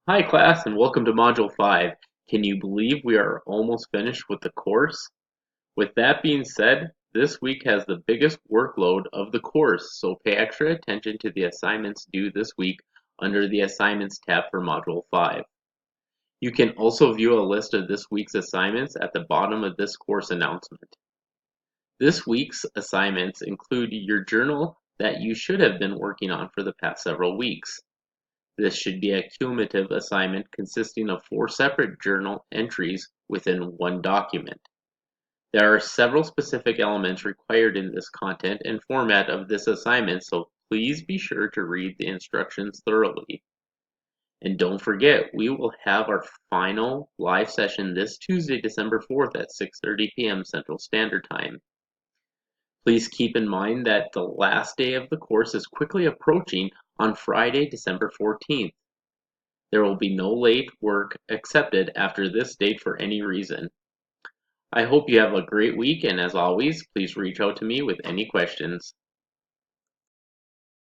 Hi class and welcome to Module 5. Can you believe we are almost finished with the course? With that being said, this week has the biggest workload of the course, so pay extra attention to the assignments due this week under the Assignments tab for Module 5. You can also view a list of this week's assignments at the bottom of this course announcement. This week's assignments include your journal that you should have been working on for the past several weeks. This should be a cumulative assignment consisting of 4 separate journal entries within one document. There are several specific elements required in this content and format of this assignment, so please be sure to read the instructions thoroughly. And don't forget, we will have our final live session this Tuesday, December 4th at 6:30 p.m. Central Standard Time. Please keep in mind that the last day of the course is quickly approaching on Friday, December 14th. There will be no late work accepted after this date for any reason. I hope you have a great week, and as always, please reach out to me with any questions.